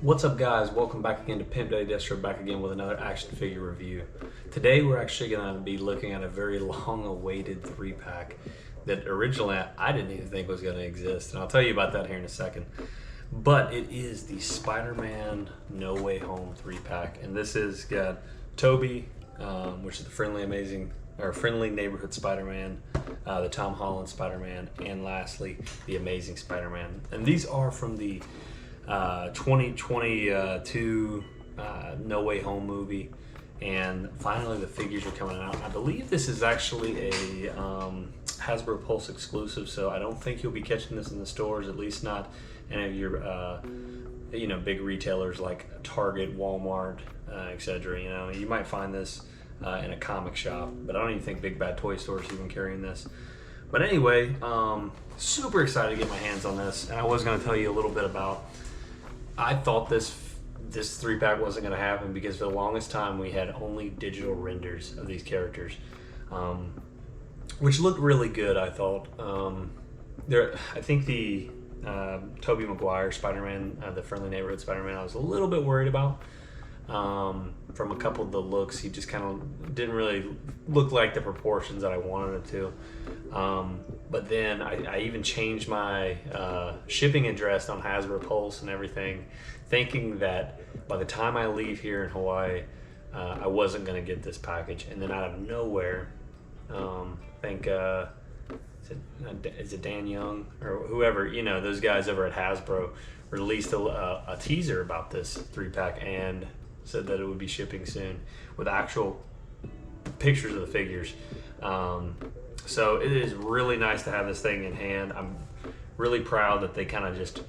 What's up, guys? Welcome back again to Pimp Daddy Destro, back again with another action figure review. Today we're actually going to be looking at a very long awaited 3-pack that originally I didn't even think was going to exist, and I'll tell you about that here in a second. But it is the Spider-Man No Way Home 3-pack, and this has got Toby, which is the friendly neighborhood Spider-Man, the Tom Holland Spider-Man, and lastly the Amazing Spider-Man. And these are from the 2022 No Way Home movie, and finally the figures are coming out. I believe this is actually a Hasbro Pulse exclusive, so I don't think you'll be catching this in the stores, at least not any of your big retailers like Target, Walmart, etc. You might find this in a comic shop, but I don't even think Big Bad Toy Store is even carrying this. But anyway, super excited to get my hands on this, and I was going to tell you a little bit about. I thought this 3-pack wasn't going to happen because for the longest time we had only digital renders of these characters, which looked really good. I thought. I think the Tobey Maguire Spider-Man, the friendly neighborhood Spider-Man, I was a little bit worried about. From a couple of the looks, he just kind of didn't really look like the proportions that I wanted it to. But then I even changed my shipping address on Hasbro Pulse and everything, thinking that by the time I leave here in Hawaii, I wasn't going to get this package. And then out of nowhere, I think is it Dan Young or whoever, those guys over at Hasbro released a teaser about this 3-pack and said that it would be shipping soon with actual pictures of the figures. So it is really nice to have this thing in hand. I'm really proud that they kind of just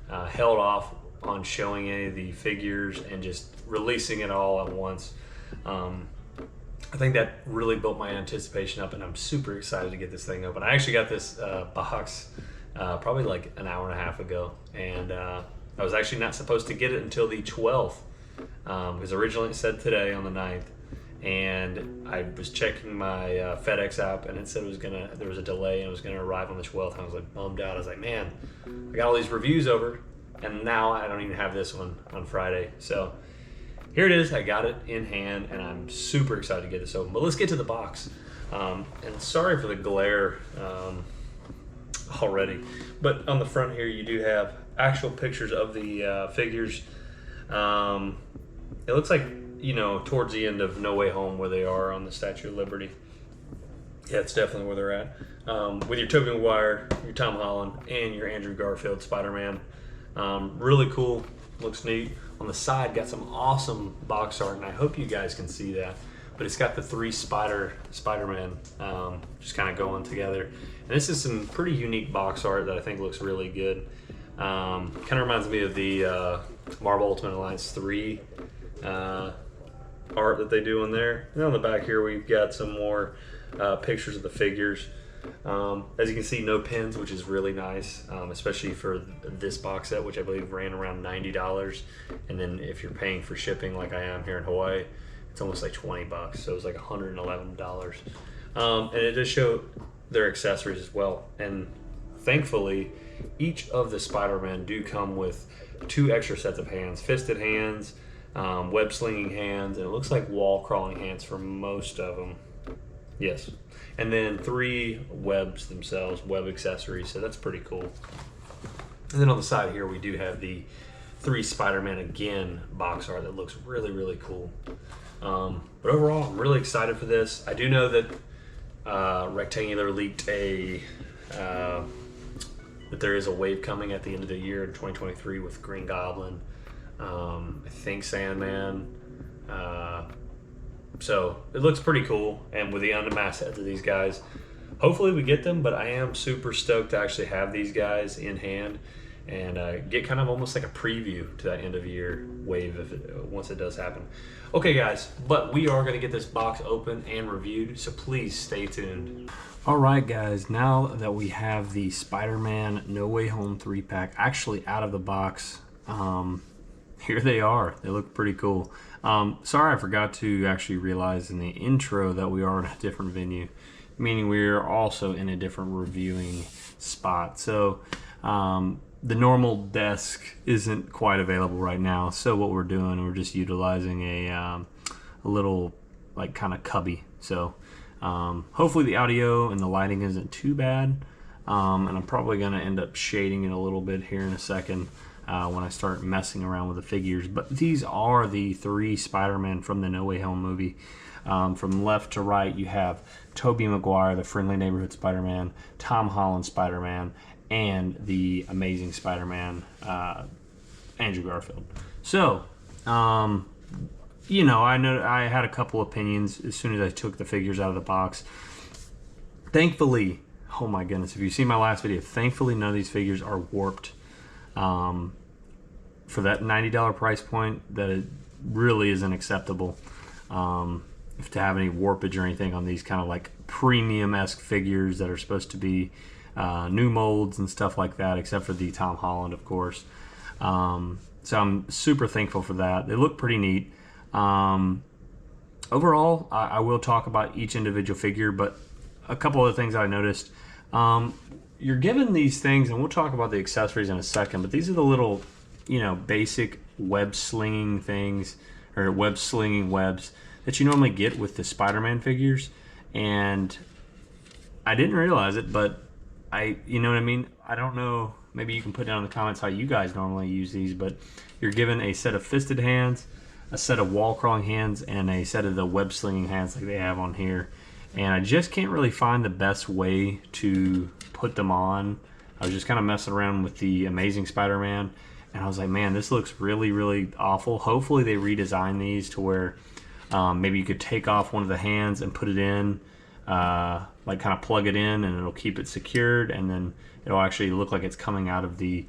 held off on showing any of the figures and just releasing it all at once. I think that really built my anticipation up, and I'm super excited to get this thing open. I actually got this box probably like an hour and a half ago, and I was actually not supposed to get it until the 12th, because originally it said today on the 9th, and I was checking my FedEx app, and it said there was a delay and it was gonna arrive on the 12th. And I was like bummed out. I was like, man, I got all these reviews over, and now I don't even have this one on Friday. So here it is. I got it in hand, and I'm super excited to get this open. But let's get to the box. And sorry for the glare already, but on the front here you do have actual pictures of the figures. It looks like, towards the end of No Way Home where they are on the Statue of Liberty. Yeah, it's definitely where they're at. With your Tobey Maguire, your Tom Holland, and your Andrew Garfield Spider-Man. Really cool. Looks neat. On the side, got some awesome box art, and I hope you guys can see that. But it's got the 3 Spider-Man just kind of going together. And this is some pretty unique box art that I think looks really good. Kind of reminds me of the Marvel Ultimate Alliance 3 art that they do in there. And on the back here, we've got some more pictures of the figures. As you can see, no pins, which is really nice, especially for this box set, which I believe ran around $90. And then if you're paying for shipping like I am here in Hawaii, it's almost like $20, so it was like $111. And it does show their accessories as well. And thankfully, each of the Spider-Man do come with 2 extra sets of hands: fisted hands, web slinging hands, and it looks like wall crawling hands for most of them. Yes. And then 3 webs themselves, web accessories, so that's pretty cool. And then on the side here, we do have the 3 Spider-Man Again box art that looks really, really cool. But overall, I'm really excited for this. I do know that Rectangular leaked that there is a wave coming at the end of the year in 2023 with Green Goblin, I think Sandman. So it looks pretty cool, and with the unmasked heads of these guys, hopefully we get them. But I am super stoked to actually have these guys in hand and get kind of almost like a preview to that end of year wave once it does happen. Okay, guys, but we are going to get this box open and reviewed, so please stay tuned. All right, guys, now that we have the Spider-Man No Way Home 3-pack actually out of the box, here they are. They look pretty cool. Sorry, I forgot to actually realize in the intro that we are in a different venue, meaning we're also in a different reviewing spot. So the normal desk isn't quite available right now, so what we're doing, we're just utilizing a little like kind of cubby. So hopefully the audio and the lighting isn't too bad, and I'm probably going to end up shading it a little bit here in a second when I start messing around with the figures. But these are the 3 Spider-Man from the No Way Home movie. From left to right, you have Tobey Maguire, the friendly neighborhood Spider-Man, Tom Holland Spider-Man, and the Amazing Spider-Man, Andrew Garfield. So, you know I had a couple opinions as soon as I took the figures out of the box. Thankfully, oh my goodness, if you see my last video, thankfully none of these figures are warped. For that $90 price point, that it really isn't acceptable. If to have any warpage or anything on these kind of like premium-esque figures that are supposed to be new molds and stuff like that, except for the Tom Holland, of course. So I'm super thankful for that. They look pretty neat. Overall, I will talk about each individual figure, but a couple other things I noticed. You're given these things, and we'll talk about the accessories in a second, but these are the little, you know, basic web slinging things, or web slinging webs that you normally get with the Spider-Man figures. And I didn't realize it, but you know what I mean? I don't know, maybe you can put down in the comments how you guys normally use these, but you're given a set of fisted hands, a set of wall crawling hands, and a set of the web slinging hands like they have on here. And I just can't really find the best way to put them on. I was just kind of messing around with the Amazing Spider-Man, and I was like, man, this looks really, really awful. Hopefully they redesign these to where maybe you could take off one of the hands and put it in, like kind of plug it in, and it'll keep it secured, and then it'll actually look like it's coming out of the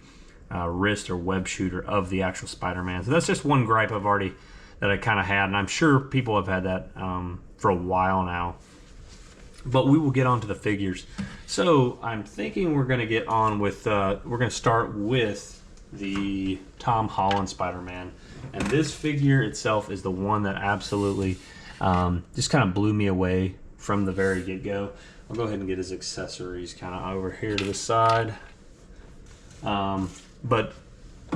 wrist or web shooter of the actual Spider-Man. So that's just one gripe that I kind of had, and I'm sure people have had that for a while now. But we will get on to the figures. So I'm thinking we're going to get on with, we're going to start with the Tom Holland Spider-Man. And this figure itself is the one that absolutely just kind of blew me away from the very get-go. I'll go ahead and get his accessories kind of over here to the side. But,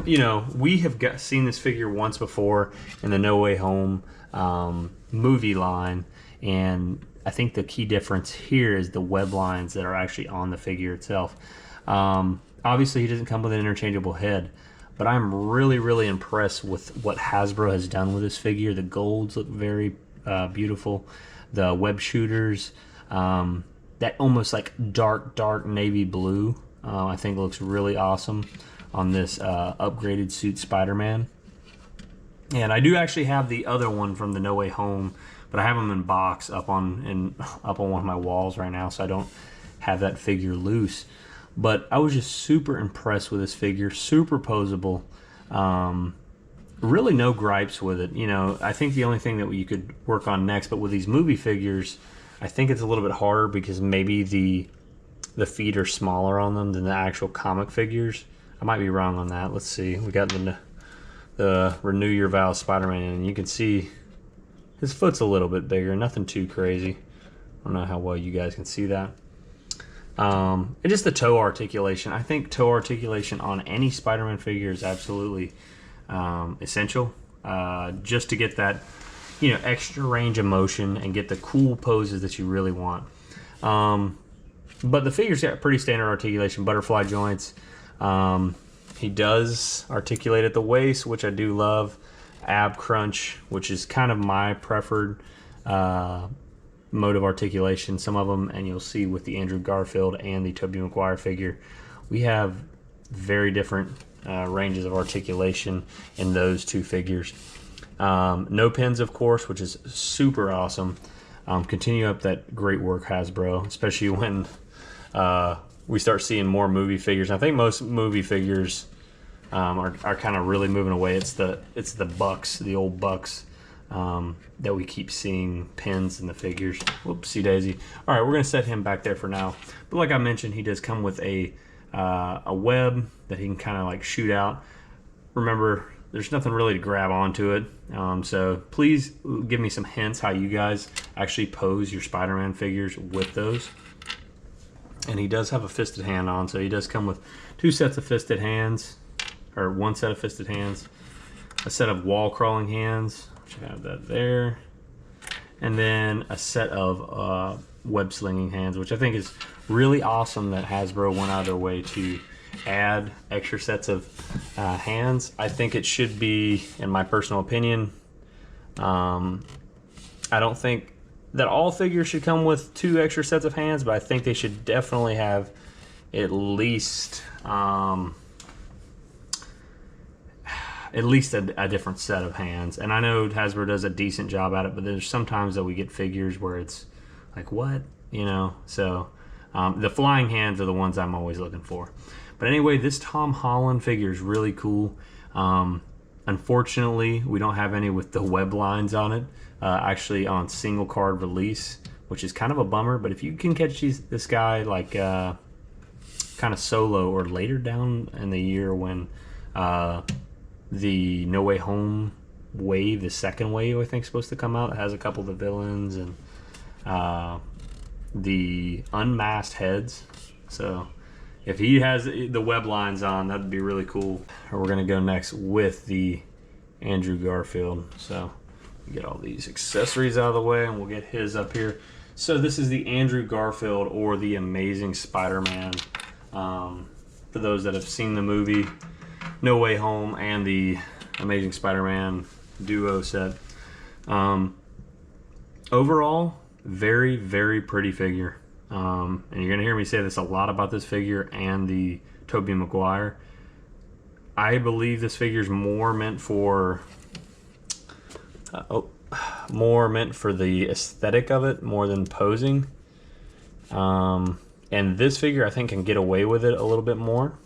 you know, we have seen this figure once before in the No Way Home movie line, and I think the key difference here is the web lines that are actually on the figure itself. Obviously, he doesn't come with an interchangeable head, but I'm really, really impressed with what Hasbro has done with this figure. The golds look very beautiful. The web shooters, that almost like dark navy blue, I think looks really awesome on this upgraded suit Spider-Man. And I do actually have the other one from the No Way Home, but I have them in box up on one of my walls right now, so I don't have that figure loose. But I was just super impressed with this figure, super posable. Really no gripes with it. You know, I think the only thing that you could work on next, but with these movie figures, I think it's a little bit harder because maybe the feet are smaller on them than the actual comic figures. I might be wrong on that. Let's see. We got the Renew Your Vows Spider-Man, and you can see his foot's a little bit bigger, nothing too crazy. I don't know how well you guys can see that. And just the toe articulation. I think toe articulation on any Spider-Man figure is absolutely essential, just to get that, you know, extra range of motion and get the cool poses that you really want. But the figure's got pretty standard articulation, butterfly joints. He does articulate at the waist, which I do love. Ab crunch, which is kind of my preferred mode of articulation. Some of them, and you'll see with the Andrew Garfield and the Tobey Maguire figure, we have very different ranges of articulation in those two figures. No pins, of course, which is super awesome. Continue up that great work, Hasbro, especially when we start seeing more movie figures. I think most movie figures are kind of really moving away. It's the Bucks, the old Bucks, that we keep seeing pins in the figures. Whoopsie daisy. All right, we're gonna set him back there for now. But like I mentioned, he does come with a web that he can kind of like shoot out. Remember, there's nothing really to grab onto it. So please give me some hints how you guys actually pose your Spider-Man figures with those. And he does have a fisted hand on, so he does come with 2 sets of fisted hands, or 1 set of fisted hands, a set of wall crawling hands, which I have that there, and then a set of web slinging hands, which I think is really awesome that Hasbro went out of their way to add extra sets of hands. I think it should be, in my personal opinion, I don't think that all figures should come with 2 extra sets of hands, but I think they should definitely have at least a different set of hands. And I know Hasbro does a decent job at it, but there's sometimes that we get figures where it's like, what? You know? So the flying hands are the ones I'm always looking for. But anyway, this Tom Holland figure is really cool. Unfortunately, we don't have any with the web lines on it. Actually on single card release, which is kind of a bummer, but if you can catch this guy like kind of solo or later down in the year when the No Way Home wave, the second wave I think is supposed to come out, it has a couple of the villains and the unmasked heads, so if he has the web lines on, that'd be really cool. We're gonna go next with the Andrew Garfield, so get all these accessories out of the way and we'll get his up here. So this is the Andrew Garfield, or the Amazing Spider-Man. For those that have seen the movie No Way Home and the Amazing Spider-Man duo set. Overall, very, very pretty figure. And you're gonna hear me say this a lot about this figure and the Tobey Maguire. I believe this figure is more meant for the aesthetic of it more than posing. And this figure I think can get away with it a little bit more.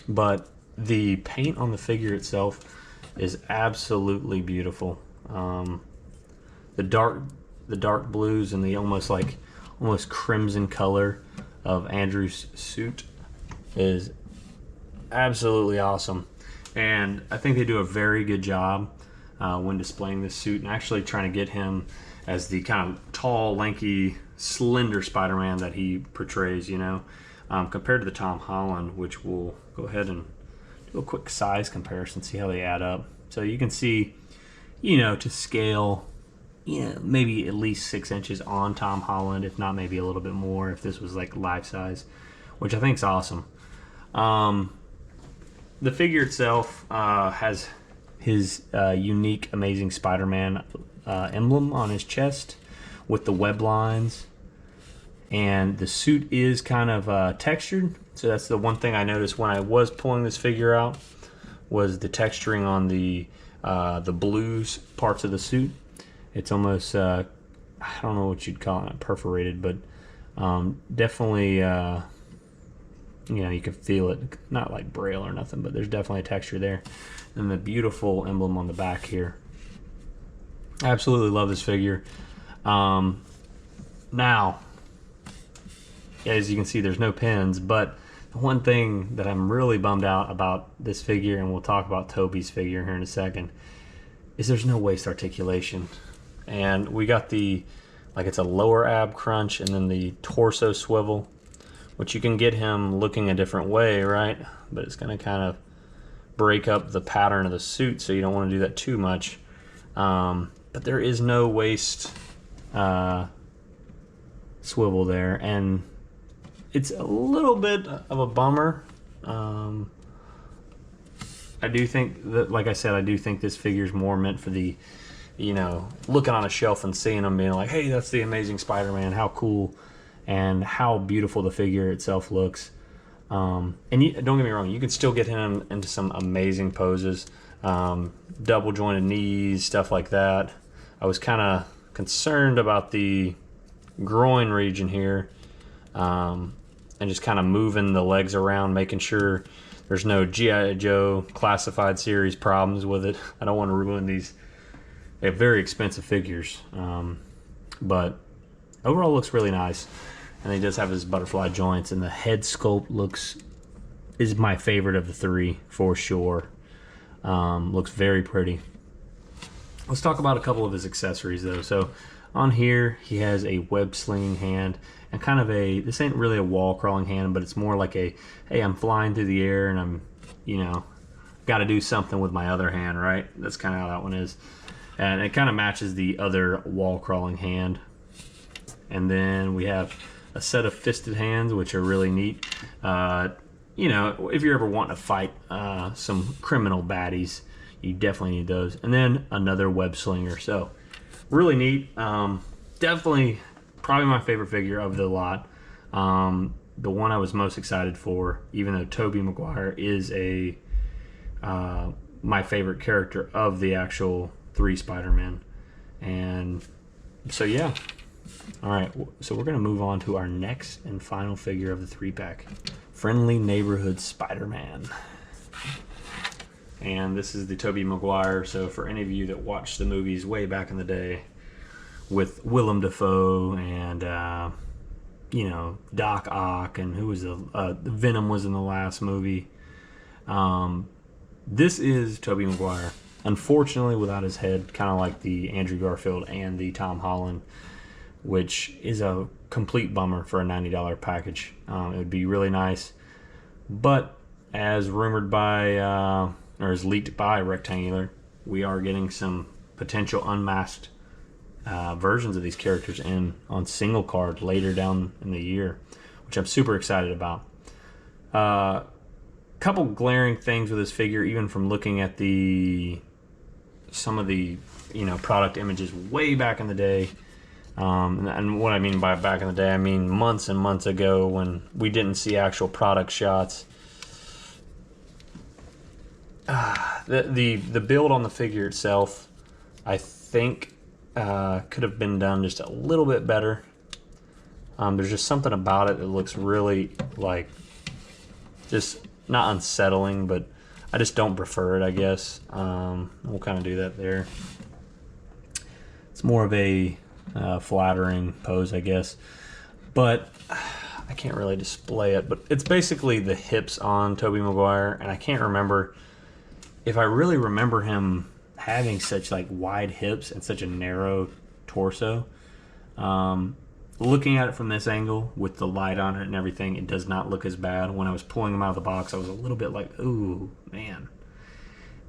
But the paint on the figure itself is absolutely beautiful. The dark blues and the almost crimson color of Andrew's suit is absolutely awesome. And I think they do a very good job when displaying this suit and actually trying to get him as the kind of tall, lanky, slender Spider-Man that he portrays, you know, compared to the Tom Holland, which we'll go ahead and do a quick size comparison, see how they add up. So you can see, you know, to scale, you know, maybe at least 6 inches on Tom Holland, if not maybe a little bit more if this was like life size, which I think is awesome. The figure itself has his unique Amazing Spider-Man emblem on his chest with the web lines, and the suit is kind of textured. So that's the one thing I noticed when I was pulling this figure out, was the texturing on the blues parts of the suit. It's almost I don't know what you'd call it, perforated, but definitely you know, you can feel it, not like braille or nothing, but there's definitely a texture there. And the beautiful emblem on the back here. I absolutely love this figure. Now, as you can see, there's no pins, but the one thing that I'm really bummed out about this figure, and we'll talk about Tobey's figure here in a second, is there's no waist articulation. And we got the, like, it's a lower ab crunch and then the torso swivel, which you can get him looking a different way, right? But it's going to kind of break up the pattern of the suit, so you don't want to do that too much. But there is no waist swivel there, and it's a little bit of a bummer. I do think that, like I said, I do think this figure is more meant for the, you know, looking on a shelf and seeing them being like, hey, that's the Amazing Spider-Man, how cool, and how beautiful the figure itself looks. And don't get me wrong, you can still get him into some amazing poses, double jointed knees, stuff like that. I was kind of concerned about the groin region here, and just kind of moving the legs around, making sure there's no G.I. Joe classified series problems with it. I don't want to ruin these. They have very expensive figures, but overall looks really nice. And he does have his butterfly joints, and the head sculpt is my favorite of the three for sure. Looks very pretty. Let's talk about a couple of his accessories though. So On here, he has a web slinging hand and kind of this ain't really a wall crawling hand, but it's more like hey, I'm flying through the air and I'm, got to do something with my other hand, right? That's kind of how that one is. And it kind of matches the other wall crawling hand. And then we have a set of fisted hands, which are really neat. If you're ever wanting to fight some criminal baddies, you definitely need those. And then another web slinger. So really neat. Definitely probably my favorite figure of the lot. The one I was most excited for, even though Tobey Maguire is my favorite character of the actual 3 Spider-Man. And so yeah. All right, so we're going to move on to our next and final figure of the 3-pack. Friendly Neighborhood Spider-Man. And this is the Tobey Maguire. So for any of you that watched the movies way back in the day with Willem Dafoe and, Doc Ock, and who was Venom was in the last movie. This is Tobey Maguire. Unfortunately, without his head, kind of like the Andrew Garfield and the Tom Holland, which is a complete bummer for a $90 package. It would be really nice. But as rumored by, or as leaked by Rectangular, we are getting some potential unmasked versions of these characters on single card later down in the year, which I'm super excited about. Couple glaring things with this figure, even from looking at some of the product images way back in the day. And what I mean by back in the day, I mean months and months ago when we didn't see actual product shots. The build on the figure itself, I think, could have been done just a little bit better. There's just something about it that looks really just not unsettling, but I just don't prefer it, I guess. We'll kind of do that there. It's more of a flattering pose, I guess, but I can't really display it. But it's basically the hips on Tobey Maguire, and I can't remember if I really remember him having such wide hips and such a narrow torso. Looking at it from this angle with the light on it and everything, it does not look as bad. When I was pulling him out of the box, I was a little bit like, ooh, man.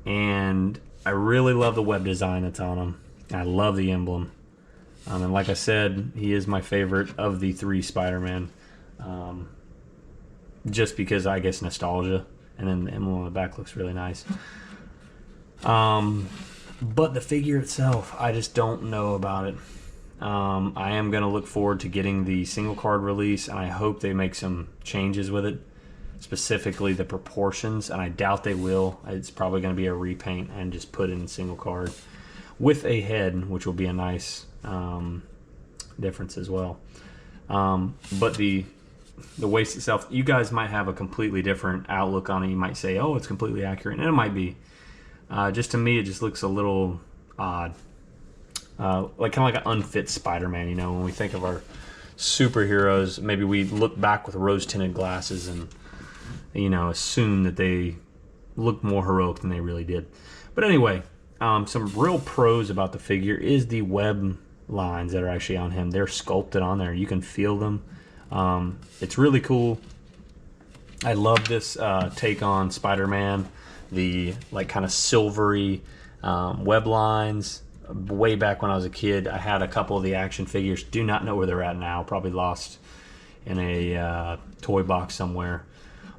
And I really love the web design that's on him. I love the emblem. And like I said, he is my favorite of the 3 Spider-Man. Just because, I guess, nostalgia. And then the emblem on the back looks really nice. But the figure itself, I just don't know about it. I am going to look forward to getting the single card release, and I hope they make some changes with it, specifically the proportions, and I doubt they will. It's probably going to be a repaint and just put in single card with a head, which will be a nice difference as well. But the waist itself, you guys might have a completely different outlook on it. You might say, oh, it's completely accurate, and it might be. Just to me, it just looks a little odd. Kind of like an unfit Spider-Man, when we think of our superheroes, maybe we look back with rose-tinted glasses and, assume that they look more heroic than they really did. But anyway, some real pros about the figure is the web lines that are actually on him. They're sculpted on there. You can feel them. It's really cool. I love this take on Spider-Man, the kind of silvery web lines. Way back when I was a kid, I had a couple of the action figures. Do not know where they're at now. Probably lost in a toy box somewhere.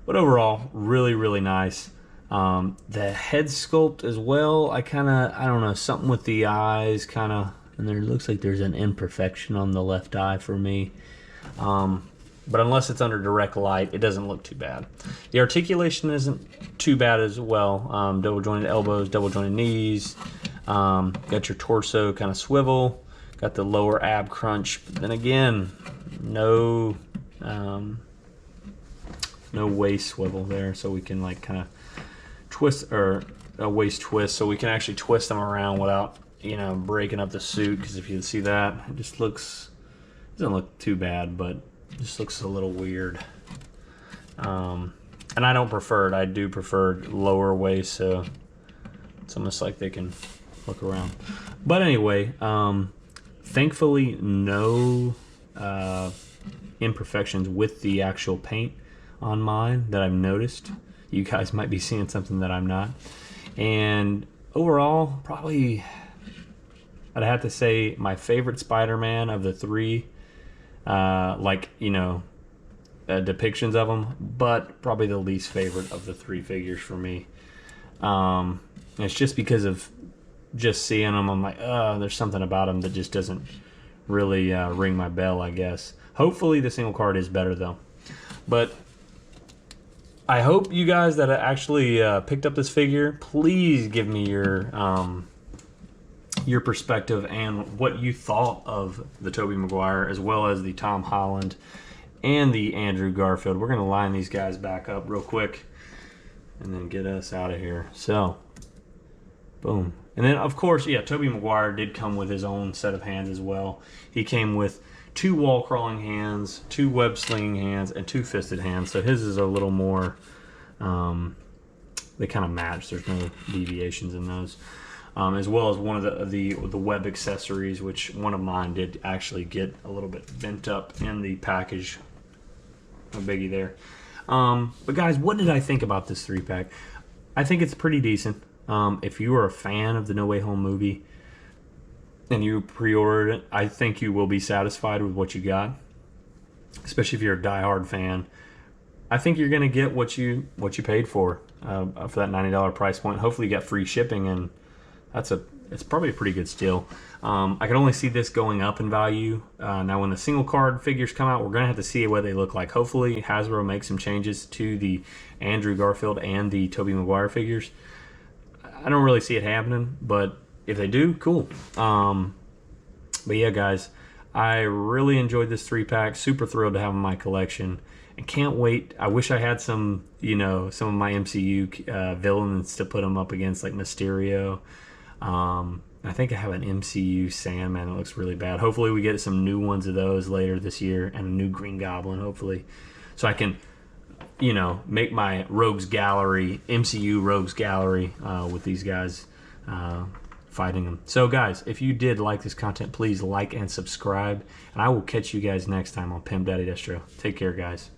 But overall, really, really nice. The head sculpt as well, I don't know, something with the eyes and there looks like there's an imperfection on the left eye for me. But unless it's under direct light, it doesn't look too bad. The articulation isn't too bad as well. Double jointed elbows, double jointed knees. Got your torso kind of swivel. Got the lower ab crunch. But then again, no waist swivel there, so we can kind of twist, or a waist twist, so we can actually twist them around without breaking up the suit. Because if you see that, it just doesn't look too bad, but it just looks a little weird. And I don't prefer it. I do prefer lower waist, so it's almost like they can look around. But anyway, Thankfully, no imperfections with the actual paint on mine that I've noticed. You guys might be seeing something that I'm not. And overall, probably I'd have to say my favorite Spider-Man of the three, depictions of them, but probably the least favorite of the three figures for me. It's just because of just seeing them, I'm like, there's something about them that just doesn't really ring my bell, I guess. Hopefully the single card is better though. But I hope you guys that actually picked up this figure, please give me your perspective and what you thought of the Tobey Maguire as well as the Tom Holland and the Andrew Garfield. We're going to line these guys back up real quick and then get us out of here. So, boom. And then, of course, yeah, Tobey Maguire did come with his own set of hands as well. He came with 2 wall-crawling hands, 2 web-slinging hands, and 2 fisted hands. So his is a little more, they kind of match. There's no deviations in those. As well as one of the web accessories, which one of mine did actually get a little bit bent up in the package. A biggie there. But guys, what did I think about this 3-pack? I think it's pretty decent. If you are a fan of the No Way Home movie and you pre-ordered it, I think you will be satisfied with what you got. Especially if you're a diehard fan. I think you're going to get what you paid for that $90 price point. Hopefully you got free shipping, and it's probably a pretty good steal. I can only see this going up in value. Now when the single card figures come out, we're going to have to see what they look like. Hopefully Hasbro makes some changes to the Andrew Garfield and the Tobey Maguire figures. I don't really see it happening, but if they do, cool. But yeah, guys, I really enjoyed this 3-pack. Super thrilled to have in my collection. And can't wait. I wish I had some of my MCU villains to put them up against, like Mysterio. I think I have an MCU Sandman that looks really bad. Hopefully we get some new ones of those later this year, and a new Green Goblin, hopefully. So I can, make my Rogues Gallery, MCU Rogues Gallery with these guys fighting them. So guys, if you did like this content, please like and subscribe. And I will catch you guys next time on Pimp Daddy Destro. Take care, guys.